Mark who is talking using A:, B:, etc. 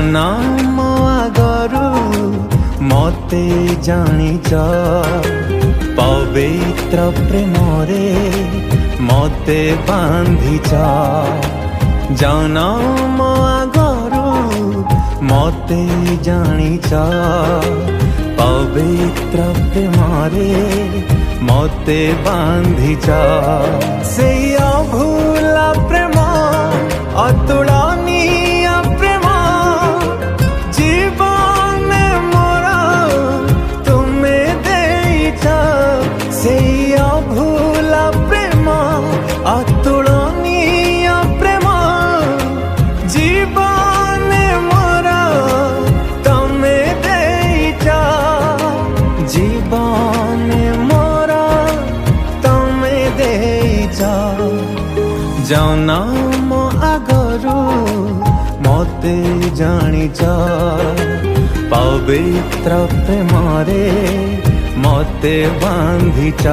A: नाम आगरू मते जानिच पवित्र प्रेम रे मते बांधिच जन्म आगरू मते जानिच पवित्र प्रेम रे मते बांधिच से अभूला प्रेम अतुलनीय प्रेम जीवन मोर तुमे देइछ से अभूला प्रेम अतुलनीय प्रेम जीवन मोर तुमे देइछ जीवन मोर तुमे देइछ जन्म आगरू मते जानिच पवित्र प्रेम रे मते बांधिच।